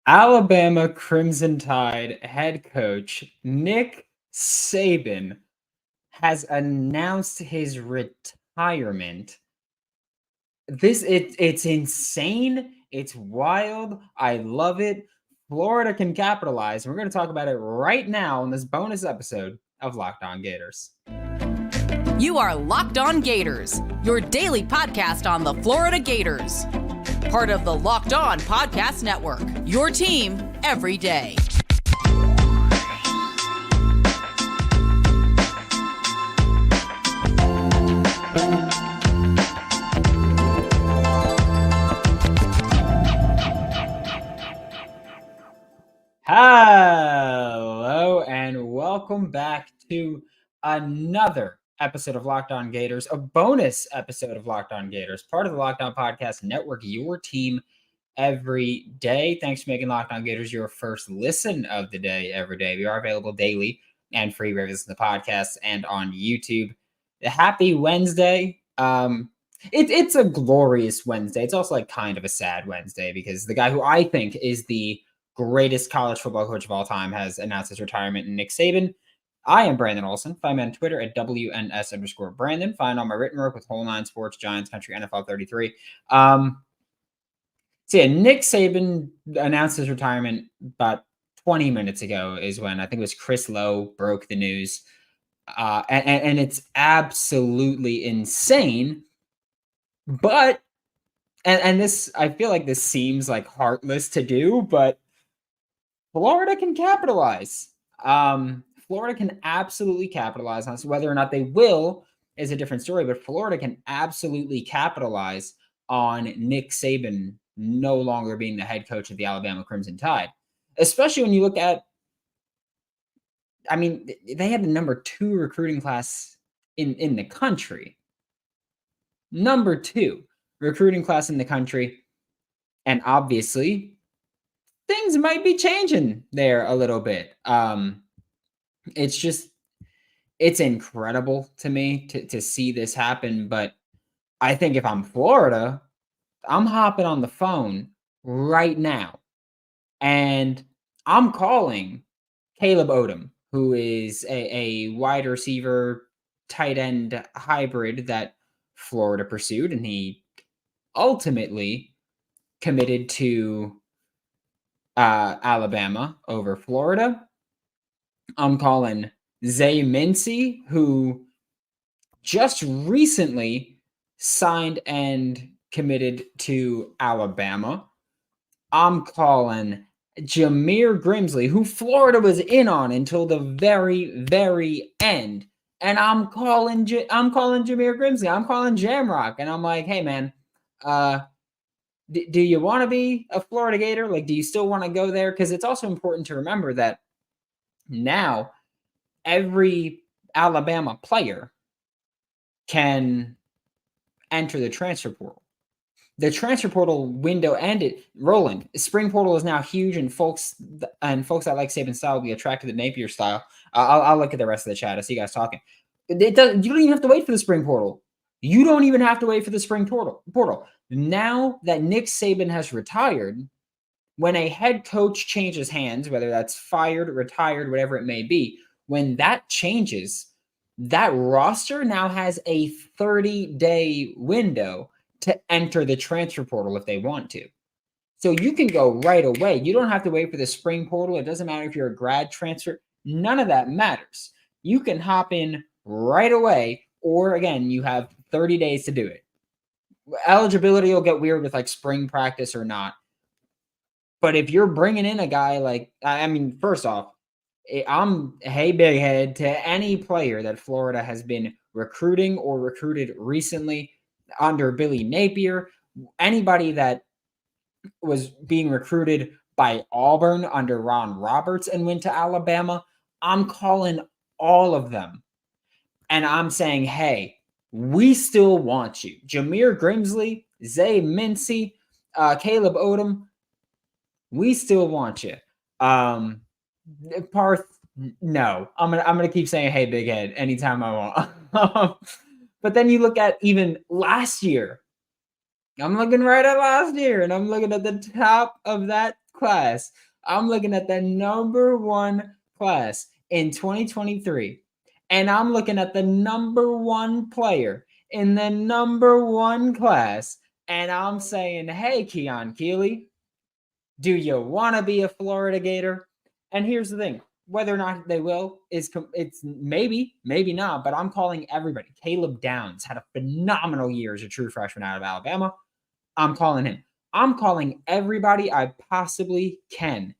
Alabama Crimson Tide head coach Nick Saban has announced his retirement. It's insane. It's wild. I love it. Florida can capitalize. We're going to talk about it right now in this bonus episode of Locked On Gators. You are Locked On Gators, your daily podcast on the Florida Gators. Part of the Locked On Podcast Network, your team every day. Hello and welcome back to another episode of Locked On Gators, a bonus episode of Locked On Gators, part of the Locked On Podcast Network, your team every day. Thanks for making Locked On Gators your first listen of the day every day. We are available daily and free wherever you listen to podcasts and on YouTube. Happy Wednesday. It's a glorious Wednesday. It's also like kind of a sad Wednesday because the guy who I think is the greatest college football coach of all time has announced his retirement, Nick Saban. I am Brandon Olsen. Find me on Twitter at WNS_Brandon. Find all my written work with Whole Nine Sports, Giants Country, NFL 33. Nick Saban announced his retirement about 20 minutes ago is when I think it was Chris Lowe broke the news. And it's absolutely insane. But, and this, I feel like this seems like heartless to do, but Florida can capitalize. Florida can absolutely capitalize on this. Whether or not they will is a different story, but Florida can absolutely capitalize on Nick Saban no longer being the head coach of the Alabama Crimson Tide. Especially when you look at, they had the number 2 recruiting class in the country. Number 2 recruiting class in the country. And obviously, things might be changing there a little bit. It's incredible to me to see this happen. But I think if I'm Florida, I'm hopping on the phone right now. And I'm calling Caleb Odom, who is a wide receiver, tight end hybrid that Florida pursued. And he ultimately committed to Alabama over Florida. I'm calling Zay Mincy, who just recently signed and committed to Alabama. I'm calling Jameer Grimsley, who Florida was in on until the very, very end. And I'm calling Jameer Grimsley. I'm calling Jamrock. And I'm like, hey, man, do you want to be a Florida Gator? Like, do you still want to go there? Because it's also important to remember that now every Alabama player can enter the transfer portal. The transfer portal window ended. Rolling. Spring portal is now huge, and folks that like Saban style will be attracted to Napier style. I'll look at the rest of the chat. I see you guys talking. You don't even have to wait for the spring portal. You don't even have to wait for the spring portal. Now that Nick Saban has retired, when a head coach changes hands, whether that's fired, retired, whatever it may be, when that changes, that roster now has a 30-day window to enter the transfer portal if they want to. So you can go right away. You don't have to wait for the spring portal. It doesn't matter if you're a grad transfer. None of that matters. You can hop in right away, or again, you have 30 days to do it. Eligibility will get weird with like spring practice or not. But if you're bringing in a guy like, first off, I'm hey big head to any player that Florida has been recruiting or recruited recently under Billy Napier, anybody that was being recruited by Auburn under Ron Roberts and went to Alabama, I'm calling all of them. And I'm saying, hey, we still want you. Jameer Grimsley, Zay Mincy, Caleb Odom, we still want you. Parth, no. I'm gonna keep saying, hey, big head, anytime I want. But then you look at even last year. I'm looking right at last year, and I'm looking at the top of that class. I'm looking at the number one class in 2023. And I'm looking at the number one player in the number one class. And I'm saying, hey, Keon Keeley, do you want to be a Florida Gator? And here's the thing. Whether or not they will, it's maybe not, but I'm calling everybody. Caleb Downs had a phenomenal year as a true freshman out of Alabama. I'm calling him. I'm calling everybody I possibly can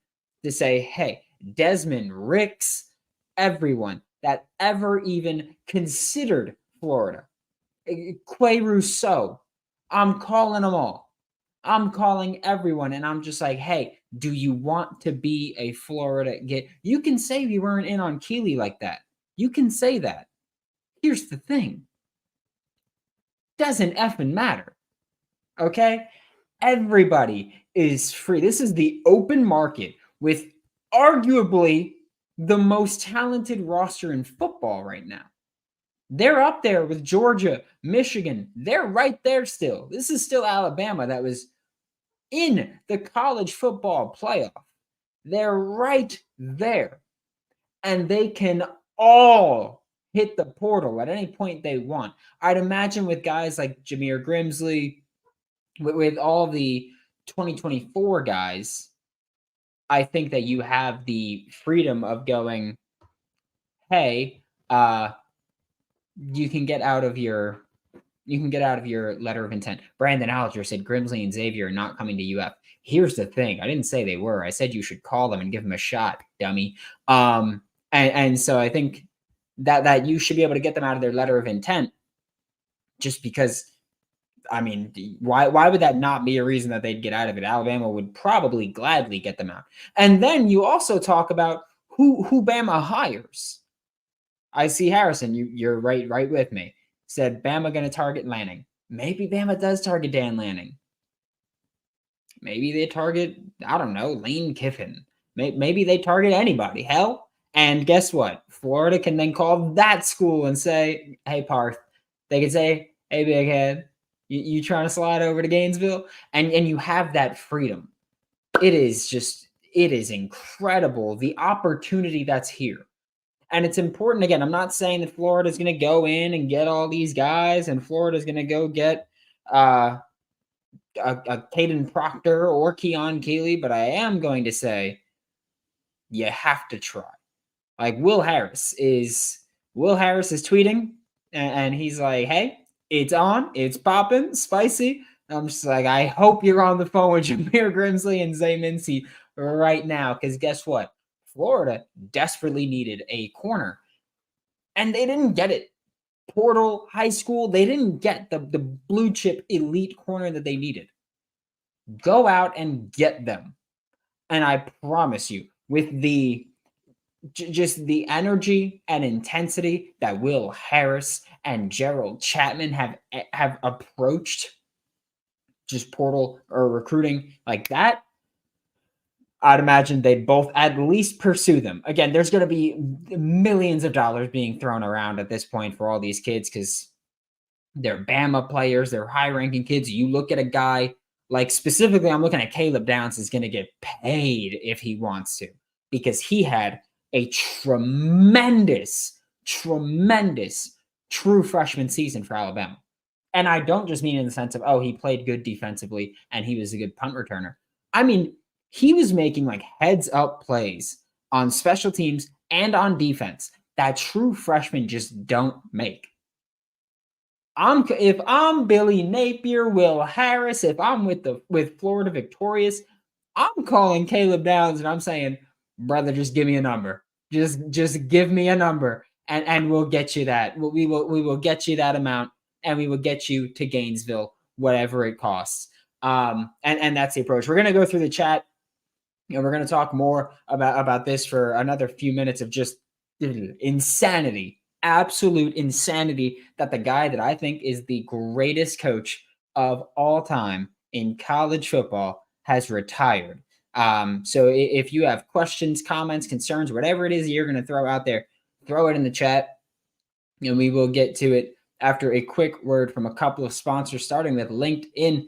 to say, hey, Desmond Ricks, everyone that ever even considered Florida, Quay Rousseau, I'm calling them all. I'm calling everyone, and I'm just like, hey, do you want to be a Florida Gator? You can say we weren't in on Keeley like that. You can say that. Here's the thing. Doesn't effing matter. Okay? Everybody is free. This is the open market with arguably the most talented roster in football right now. They're up there with Georgia, Michigan. They're right there still. This is still Alabama that was in the college football playoff. They're right there. And they can all hit the portal at any point they want. I'd imagine with guys like Jameer Grimsley, with all the 2024 guys, I think that you have the freedom of going, hey, you can get out of your letter of intent. Brandon Alger said Grimsley and Xavier are not coming to UF. Here's the thing. I didn't say they were. I said you should call them and give them a shot, dummy. And so I think that you should be able to get them out of their letter of intent just because, I mean, why would that not be a reason that they'd get out of it? Alabama would probably gladly get them out. And then you also talk about who Bama hires. I see Harrison, you're right with me. Said Bama going to target Lanning. Maybe Bama does target Dan Lanning. Maybe they target, I don't know, Lane Kiffin. Maybe they target anybody. Hell, and guess what? Florida can then call that school and say, hey, Parth. They could say, hey, big head, you trying to slide over to Gainesville? And you have that freedom. It is incredible, the opportunity that's here. And it's important, again, I'm not saying that Florida's going to go in and get all these guys and Florida's going to go get a Caden Proctor or Keon Keeley, but I am going to say you have to try. Like Will Harris is tweeting and he's like, hey, it's on, it's popping, spicy. I'm just like, I hope you're on the phone with Jameer Grimsley and Zay Mincy right now, because guess what? Florida desperately needed a corner, and they didn't get it. Portal, high school, they didn't get the blue chip elite corner that they needed. Go out and get them. And I promise you, with just the energy and intensity that Will Harris and Gerald Chapman have approached just portal or recruiting like that, I'd imagine they'd both at least pursue them. Again, there's going to be millions of dollars being thrown around at this point for all these kids because they're Bama players, they're high-ranking kids. You look at a guy like specifically, I'm looking at Caleb Downs is going to get paid if he wants to because he had a tremendous true freshman season for Alabama. And I don't just mean in the sense of, oh, he played good defensively and he was a good punt returner. I mean, he was making like heads up plays on special teams and on defense that true freshmen just don't make. If I'm Billy Napier, Will Harris, if I'm with Florida Victorious, I'm calling Caleb Downs and I'm saying, brother, just give me a number. Just give me a number and we'll get you that. We will get you that amount and we will get you to Gainesville, whatever it costs. And that's the approach. We're going to go through the chat. And we're going to talk more about this for another few minutes of just insanity, absolute insanity that the guy that I think is the greatest coach of all time in college football has retired. So if you have questions, comments, concerns, whatever it is you're going to throw out there, throw it in the chat and we will get to it after a quick word from a couple of sponsors, starting with LinkedIn.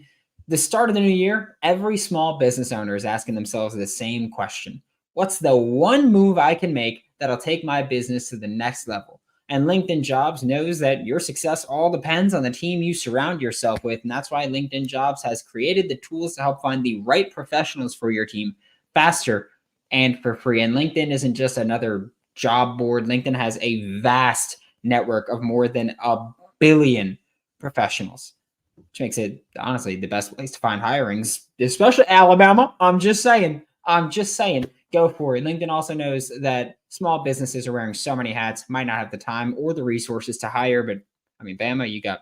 the start of the new year, every small business owner is asking themselves the same question. What's the one move I can make that'll take my business to the next level? And LinkedIn Jobs knows that your success all depends on the team you surround yourself with. And that's why LinkedIn Jobs has created the tools to help find the right professionals for your team faster and for free. And LinkedIn isn't just another job board. LinkedIn has a vast network of more than 1 billion professionals, which makes it honestly the best place to find hirings, especially Alabama. I'm just saying, go for it. LinkedIn also knows that small businesses are wearing so many hats, might not have the time or the resources to hire, but I mean, Bama, you got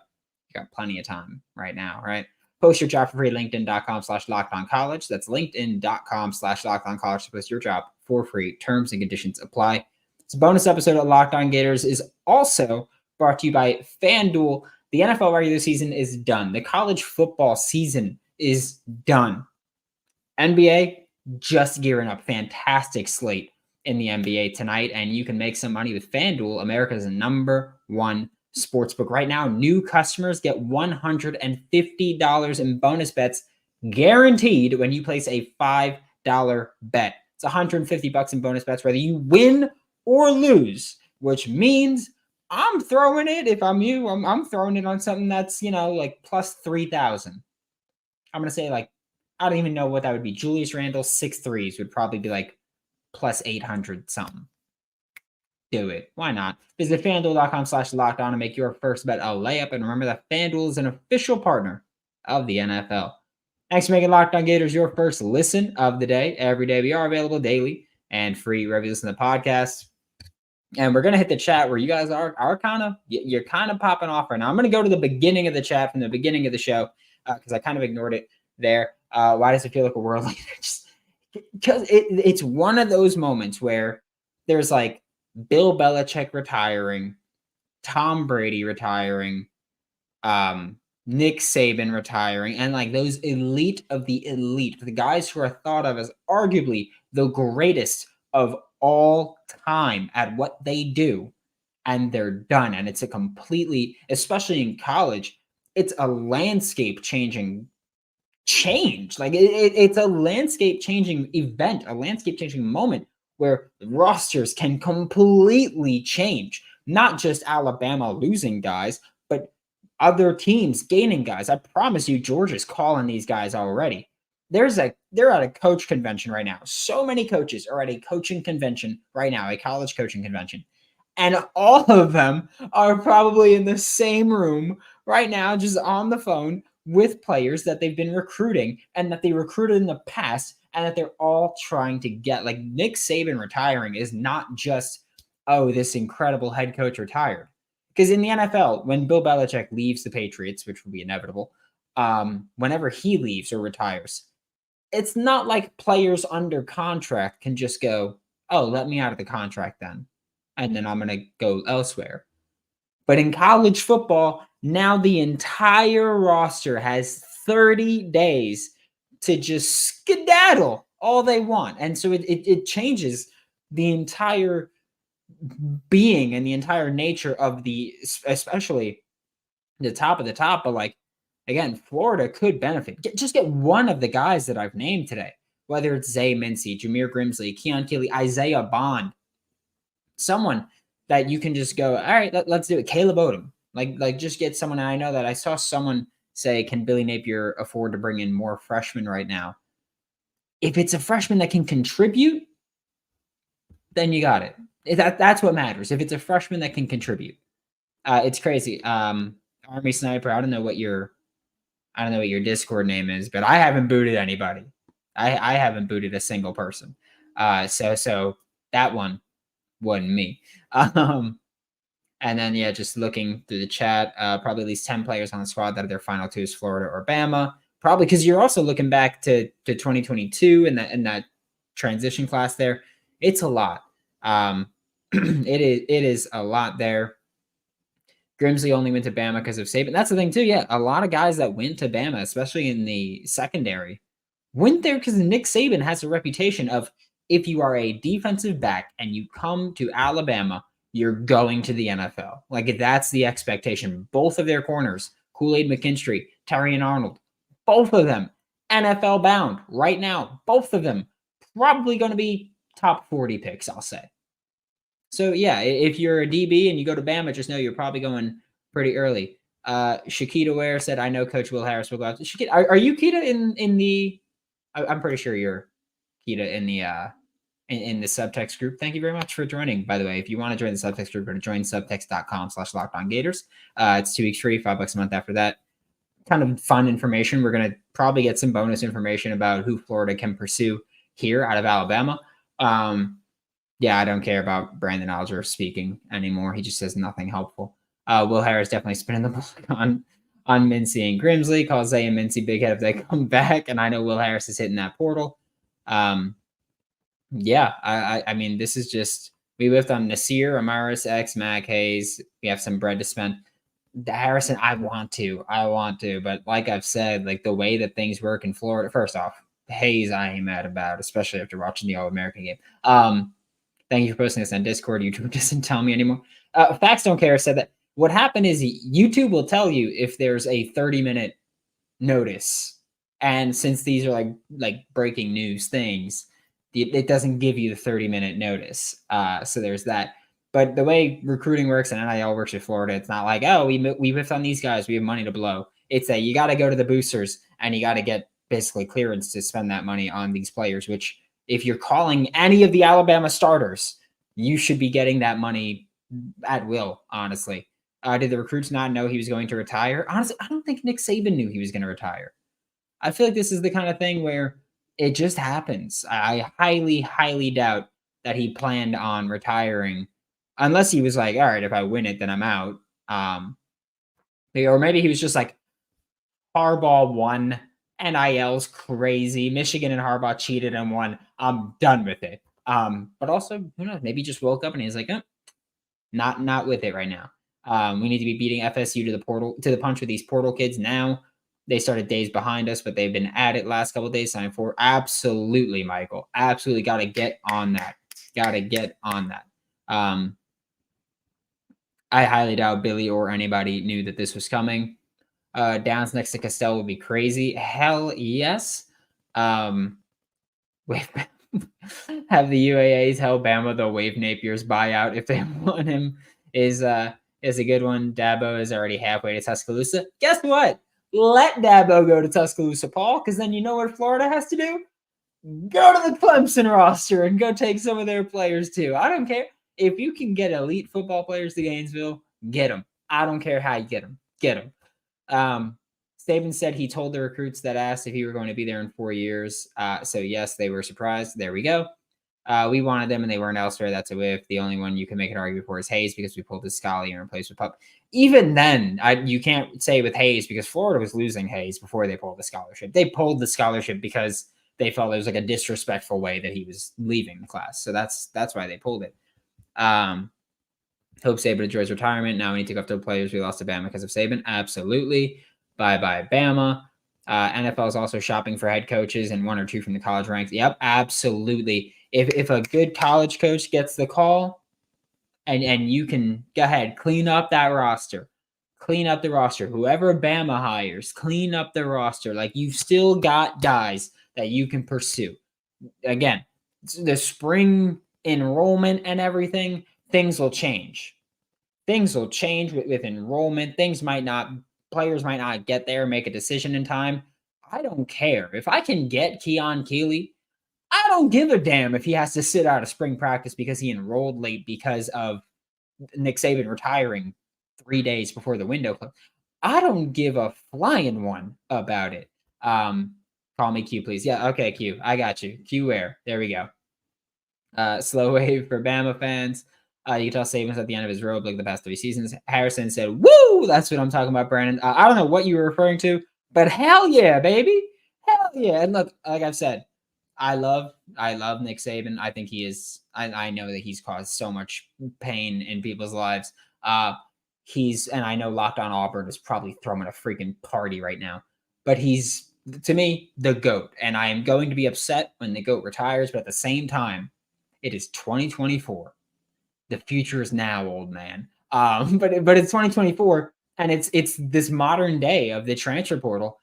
plenty of time right now, right? Post your job for free, linkedin.com/lockedoncollege. That's linkedin.com/lockedoncollege to post your job for free. Terms and conditions apply. This bonus episode of Locked On Gators is also brought to you by FanDuel. The NFL regular season is done. The college football season is done. NBA just gearing up. Fantastic slate in the NBA tonight, and you can make some money with FanDuel, America's #1 sportsbook. Right now, new customers get $150 in bonus bets guaranteed when you place a $5 bet. It's $150 in bonus bets, whether you win or lose, which means I'm throwing it. If I'm you, I'm throwing it on something that's, like plus 3,000. I'm going to say I don't even know what that would be. Julius Randle, 6 threes would probably be like plus 800 something. Do it. Why not? Visit FanDuel.com/lockedon and make your first bet a layup. And remember that FanDuel is an official partner of the NFL. Thanks for making Locked On Gators your first listen of the day. Every day we are available daily and free wherever you listen to the podcast. And we're going to hit the chat where you guys are you're kind of popping off right now. I'm going to go to the beginning of the chat from the beginning of the show because I kind of ignored it there. Why does it feel like a world leader? Just because it's one of those moments where there's like Bill Belichick retiring, Tom Brady retiring, Nick Saban retiring, and like those elite of the elite, the guys who are thought of as arguably the greatest of all time at what they do, and they're done. And it's a completely, especially in college, it's a landscape changing change. Like it's a landscape changing event, a landscape changing moment where rosters can completely change. Not just Alabama losing guys, but other teams gaining guys. I promise you, Georgia's calling these guys already. They're at a coach convention right now. So many coaches are at a coaching convention right now, a college coaching convention. And all of them are probably in the same room right now, just on the phone with players that they've been recruiting and that they recruited in the past and that they're all trying to get. Like Nick Saban retiring is not just, oh, this incredible head coach retired. Because in the NFL, when Bill Belichick leaves the Patriots, which will be inevitable, whenever he leaves or retires, it's not like players under contract can just go, oh, let me out of the contract then, and then I'm going to go elsewhere. But in college football, now the entire roster has 30 days to just skedaddle all they want. And so it changes the entire being and the entire nature of especially the top of the top. But like, again, Florida could benefit. Just get one of the guys that I've named today, whether it's Zay Mincy, Jameer Grimsley, Keon Keeley, Isaiah Bond, someone that you can just go, all right, let's do it. Caleb Odom, like just get someone. And I know that I saw someone say, can Billy Napier afford to bring in more freshmen right now? If it's a freshman that can contribute, then you got it. That's what matters. If it's a freshman that can contribute, it's crazy. Army Sniper, I don't know what your Discord name is, but I haven't booted anybody. I haven't booted a single person. So that one wasn't me. And then, just looking through the chat, probably at least 10 players on the squad that are their final two is Florida or Bama. Probably because you're also looking back to 2022 and that transition class there. It's a lot. It is a lot there. Grimsley only went to Bama because of Saban. That's the thing too. Yeah, a lot of guys that went to Bama, especially in the secondary, went there because Nick Saban has a reputation of, if you are a defensive back and you come to Alabama, you're going to the NFL. Like, that's the expectation. Both of their corners, Kool-Aid McKinstry, Terrion Arnold, both of them NFL bound right now. Both of them probably going to be top 40 picks, I'll say. So, yeah, if you're a DB and you go to Bama, just know you're probably going pretty early. Shakita Ware said, I know Coach Will Harris will go out. Shakita, are you Kita in the – I'm pretty sure you're Kita in the subtext group. Thank you very much for joining, by the way. If you want to join the subtext group, go to joinsubtext.com/LockedOnGators. It's 2 weeks free, $5 a month after that. Kind of fun information. We're going to probably get some bonus information about who Florida can pursue here out of Alabama. Yeah, I don't care about Brandon Olsen speaking anymore. He just says nothing helpful. Will Harris definitely spinning the block on Mincy and Grimsley. Calls Zay and Mincy big head if they come back. And I know Will Harris is hitting that portal. Yeah, I mean, this is just, we lived on Nasir, Amaris, X, Mac, Hayes. We have some bread to spend. The Harrison, I want to, but like I've said, like the way that things work in Florida, first off, Hayes, I ain't mad about, especially after watching the All-American game. Thank you for posting this on Discord. YouTube doesn't tell me anymore. Facts Don't Care said that what happened is YouTube will tell you if there's a 30-minute notice. And since these are like breaking news things, it doesn't give you the 30-minute notice. So there's that. But the way recruiting works and NIL works with Florida, it's not like, oh, we whiffed on these guys, we have money to blow. It's that you got to go to the boosters and you got to get basically clearance to spend that money on these players, which if you're calling any of the Alabama starters, you should be getting that money at will, honestly. Did the recruits not know he was going to retire? Honestly, I don't think Nick Saban knew he was going to retire. I feel like this is the kind of thing where it just happens. I highly, highly doubt that he planned on retiring unless he was like, all right, if I win it, then I'm out. Or maybe he was just like, Harbaugh won. NIL's crazy. Michigan and Harbaugh cheated and won. I'm done with it. But also, who knows? Maybe he just woke up and he's like, not with it right now. We need to be beating FSU to the punch with these portal kids now. They started days behind us, but they've been at it last couple of days. Signing for absolutely, Michael. Absolutely, got to get on that. I highly doubt Billy or anybody knew that this was coming. Downs next to Castell would be crazy. Hell yes. Have the UAA tell Bama they'll waive Napier's buyout if they want him is a good one. Dabo is already halfway to Tuscaloosa. Guess what? Let Dabo go to Tuscaloosa, Paul, because then you know what Florida has to do? Go to the Clemson roster and go take some of their players too. I don't care. If you can get elite football players to Gainesville, get them. I don't care how you get them. Get them. Saban said he told the recruits that asked if he were going to be there in 4 years. So yes, they were surprised. There we go. We wanted them and they weren't elsewhere. That's a whiff. The only one you can make an argument for is Hayes because we pulled the Scully and replaced with Pup. Even then, you can't say with Hayes because Florida was losing Hayes before they pulled the scholarship. They pulled the scholarship because they felt it was like a disrespectful way that he was leaving the class. So that's why they pulled it. Hope Saban enjoys retirement. Now we need to go after the players we lost to Bama because of Saban. Absolutely. Bye-bye, Bama. NFL is also shopping for head coaches and 1 or 2 from the college ranks. Yep, absolutely. If a good college coach gets the call and you can go ahead, clean up that roster. Clean up the roster. Whoever Bama hires, clean up the roster. Like you've still got guys that you can pursue. Again, the spring enrollment and everything, things will change. Things will change with enrollment. Players might not get there, make a decision in time. I don't care. If I can get Keon Keeley, I don't give a damn if he has to sit out of spring practice because he enrolled late because of Nick Saban retiring 3 days before the window closed. I don't give a flying one about it. Call me Q, please. Yeah, okay, Q. I got you. Q where? There we go. Slow wave for Bama fans. You can tell Saban's at the end of his road like the past 3 seasons. Harrison said, woo! That's what I'm talking about, Brandon. I don't know what you were referring to, but hell yeah, baby. Hell yeah. And look, like I've said, I love Nick Saban. I think he is, I know that he's caused so much pain in people's lives. And I know Locked On Auburn is probably throwing a freaking party right now, but he's, to me, the GOAT. And I am going to be upset when the GOAT retires, but at the same time, it is 2024. The future is now, old man. But it's 2024, and it's this modern day of the transfer portal.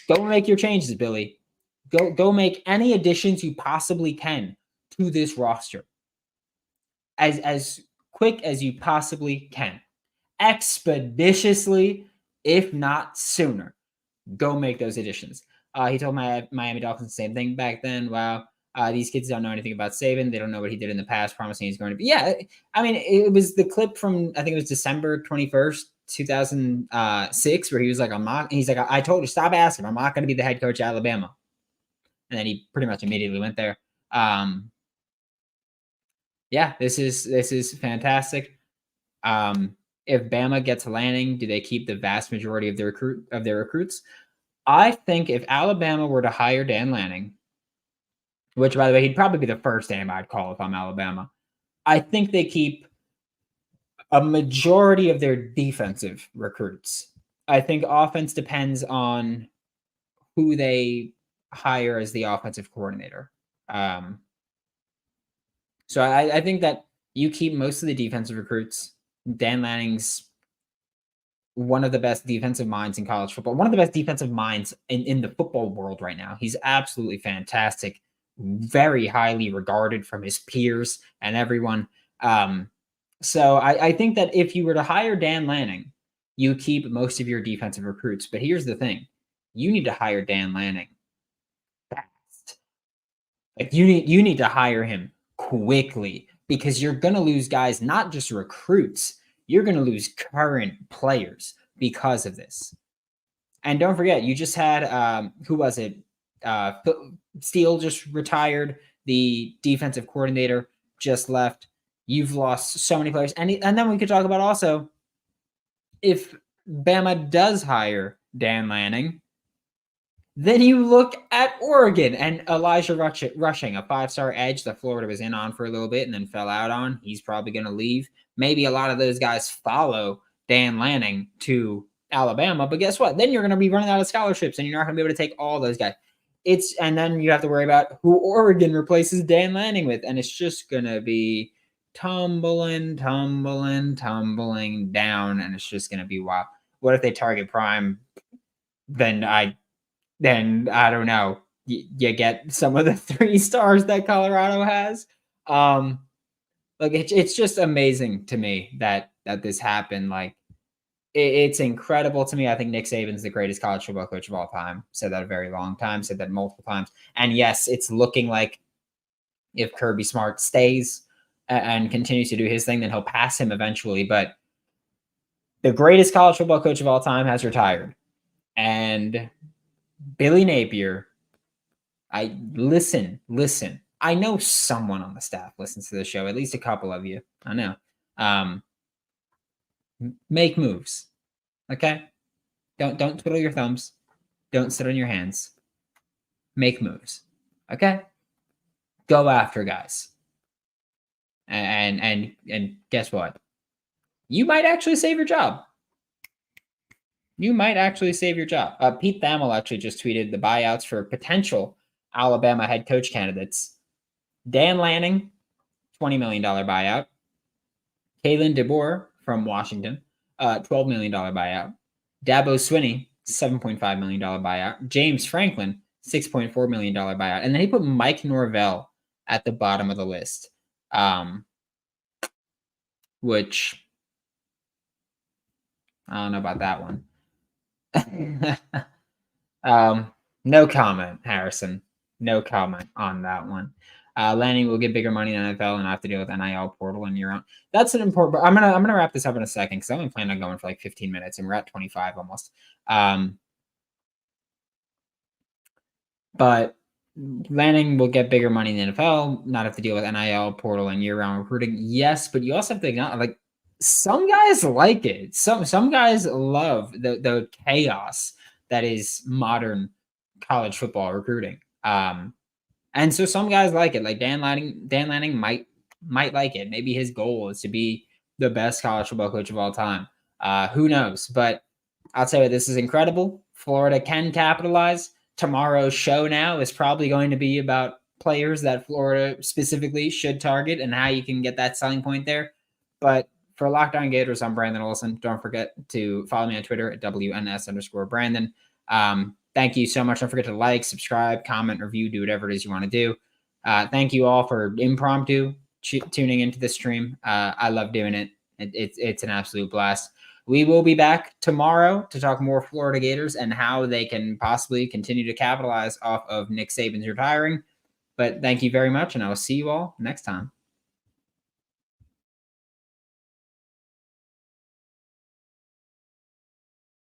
Go make your changes, Billy. Go make any additions you possibly can to this roster. As quick as you possibly can. Expeditiously, if not sooner. Go make those additions. He told my Miami Dolphins the same thing back then. Wow. These kids don't know anything about Saban. They don't know what he did in the past, promising he's going to be. Yeah, I mean, it was the clip from, I think it was December 21st, 2006, where he was like, he's like, I told you, stop asking. I'm not going to be the head coach at Alabama. And then he pretty much immediately went there. Yeah, this is fantastic. If Bama gets Lanning, do they keep the vast majority of their recruits? I think if Alabama were to hire Dan Lanning, which, by the way, he'd probably be the first name I'd call if I'm Alabama, I think they keep a majority of their defensive recruits. I think offense depends on who they hire as the offensive coordinator. So I think that you keep most of the defensive recruits. Dan Lanning's one of the best defensive minds in college football, one of the best defensive minds in the football world right now. He's absolutely fantastic, very highly regarded from his peers and everyone. So I think that if you were to hire Dan Lanning, you keep most of your defensive recruits. But here's the thing. You need to hire Dan Lanning fast. Like you need to hire him quickly, because you're going to lose guys, not just recruits. You're going to lose current players because of this. And don't forget, you just had, who was it? Steele just retired. The defensive coordinator just left. You've lost so many players. And then we could talk about also, if Bama does hire Dan Lanning, then you look at Oregon and Elijah Rushing, a 5-star edge that Florida was in on for a little bit and then fell out on. He's probably going to leave. Maybe a lot of those guys follow Dan Lanning to Alabama, but guess what? Then you're going to be running out of scholarships and you're not going to be able to take all those guys. And then you have to worry about who Oregon replaces Dan Lanning with, and it's just going to be tumbling down, and it's just going to be wild. What if they target Prime? Then I don't know. You get some of the 3 stars that Colorado has. Like it's just amazing to me that this happened. Like it's incredible to me. I think Nick Saban's the greatest college football coach of all time. Said that a very long time. Said that multiple times. And yes, it's looking like if Kirby Smart stays and continues to do his thing, then he'll pass him eventually. But the greatest college football coach of all time has retired, and Billy Napier, listen. I know someone on the staff listens to the show, at least a couple of you. I know. Make moves. Okay? Don't twiddle your thumbs. Don't sit on your hands. Make moves. Okay? Go after guys. And guess what? You might actually save your job. Pete Thamel actually just tweeted the buyouts for potential Alabama head coach candidates. Dan Lanning, $20 million buyout. Kalen DeBoer from Washington, $12 million buyout. Dabo Swinney, $7.5 million buyout. James Franklin, $6.4 million buyout. And then he put Mike Norvell at the bottom of the list, which I don't know about that one. No comment, Harrison. No comment on that one. Lanning will get bigger money in the NFL and I have to deal with NIL portal and year round. That's an important. I'm gonna wrap this up in a second because I'm only planning on going for like 15 minutes and we're at 25 almost. But Lanning will get bigger money in the NFL, not have to deal with NIL portal and year round recruiting. Yes, but you also have to acknowledge, like, some guys like it. Some guys love the chaos that is modern college football recruiting. And so some guys like it. Like Dan Lanning might like it. Maybe his goal is to be the best college football coach of all time. Who knows? But I'll tell you, this is incredible. Florida can capitalize. Tomorrow's show now is probably going to be about players that Florida specifically should target and how you can get that selling point there. But for Locked On Gators, I'm Brandon Olsen. Don't forget to follow me on Twitter at WNS_Brandon. Thank you so much. Don't forget to like, subscribe, comment, review, do whatever it is you want to do. Thank you all for impromptu tuning into the stream. I love doing it. It's an absolute blast. We will be back tomorrow to talk more Florida Gators and how they can possibly continue to capitalize off of Nick Saban's retiring. But thank you very much, and I will see you all next time.